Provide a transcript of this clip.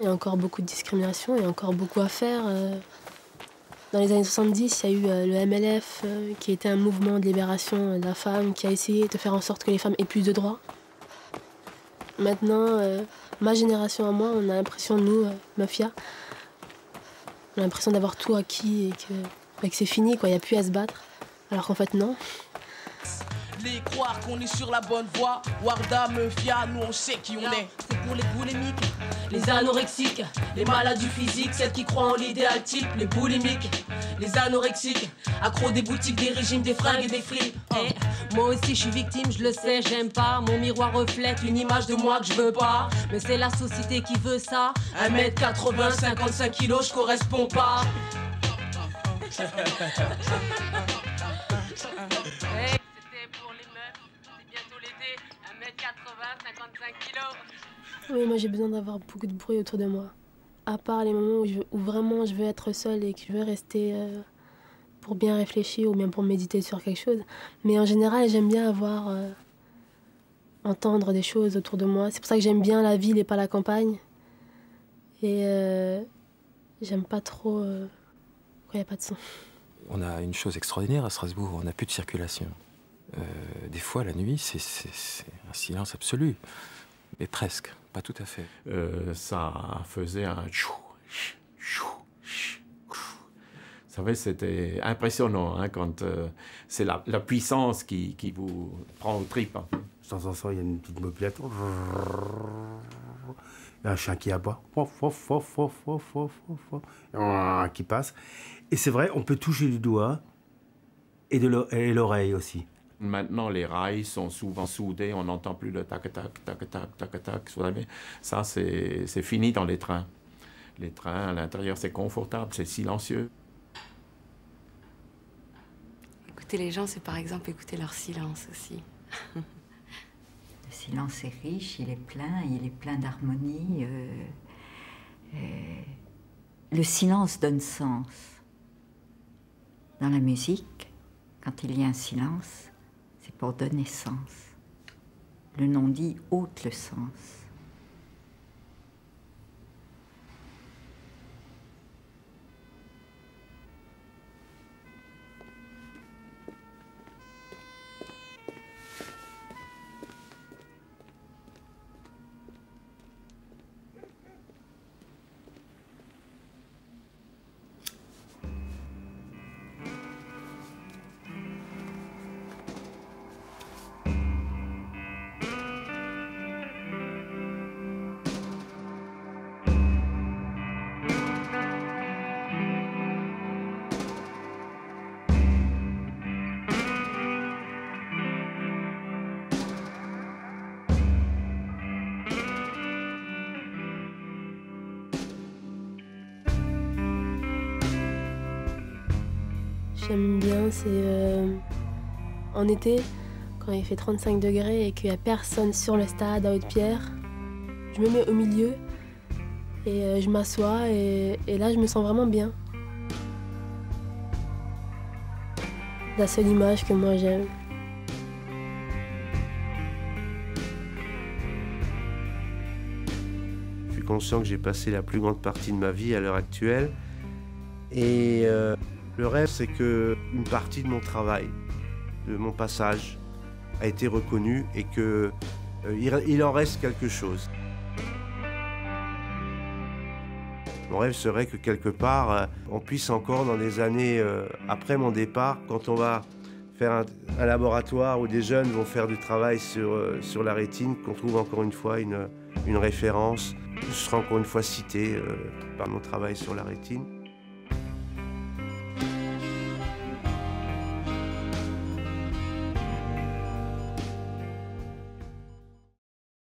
Il y a encore beaucoup de discrimination, il y a encore beaucoup à faire. Dans les années 70, il y a eu le MLF, qui était un mouvement de libération de la femme, qui a essayé de faire en sorte que les femmes aient plus de droits. Maintenant, ma génération à moi, on a l'impression, nous, Mafia, on a l'impression d'avoir tout acquis et que c'est fini, quoi. Il n'y a plus à se battre. Alors qu'en fait, non. Les croire qu'on est sur la bonne voie. Warda, Mafia, nous on sait qui on est. C'est pour les boulimiques, les anorexiques, les malades du physique, celles qui croient en l'idéal type, les boulimiques, les anorexiques, accros des boutiques, des régimes, des fringues et des flips. Moi aussi je suis victime, je le sais, j'aime pas. Mon miroir reflète une image de moi que je veux pas. Mais c'est la société qui veut ça. 1m80, 55 kilos, je corresponds pas. Oui, moi j'ai besoin d'avoir beaucoup de bruit autour de moi. À part les moments où vraiment je veux être seule et que je veux rester pour bien réfléchir ou bien pour méditer sur quelque chose. Mais en général, j'aime bien entendre des choses autour de moi. C'est pour ça que j'aime bien la ville et pas la campagne. Et j'aime pas trop quand il n'y a pas de son. On a une chose extraordinaire à Strasbourg, on n'a plus de circulation. Des fois, la nuit, c'est un silence absolu. Mais presque, pas tout à fait. Ça faisait un chou, chou, chou. Vous savez, c'était impressionnant hein, quand c'est la puissance qui vous prend aux tripes. Hein. De temps en temps, il y a une petite mobilette. Il y a un chien qui aboie. Qui passe. Et c'est vrai, on peut toucher du doigt et l'oreille aussi. Maintenant, les rails sont souvent soudés, on n'entend plus le tac-tac, tac-tac, tac-tac. Ça, c'est fini dans les trains. Les trains, à l'intérieur, c'est confortable, c'est silencieux. Écouter les gens, c'est par exemple écouter leur silence aussi. Le silence est riche, il est plein d'harmonie. Le silence donne sens. Dans la musique, quand il y a un silence, c'est pour donner sens. Le non-dit ôte le sens. J'aime bien, c'est en été, quand il fait 35 degrés et qu'il n'y a personne sur le stade à Haute-Pierre, je me mets au milieu et je m'assois et là je me sens vraiment bien. La seule image que moi j'aime. Je suis conscient que j'ai passé la plus grande partie de ma vie à l'heure actuelle et le rêve, c'est qu'une partie de mon travail, de mon passage, a été reconnue et qu'il en reste quelque chose. Mon rêve serait que quelque part, on puisse encore, dans les années après mon départ, quand on va faire un laboratoire où des jeunes vont faire du travail sur la rétine, qu'on trouve encore une fois une référence. Je serai encore une fois cité par mon travail sur la rétine.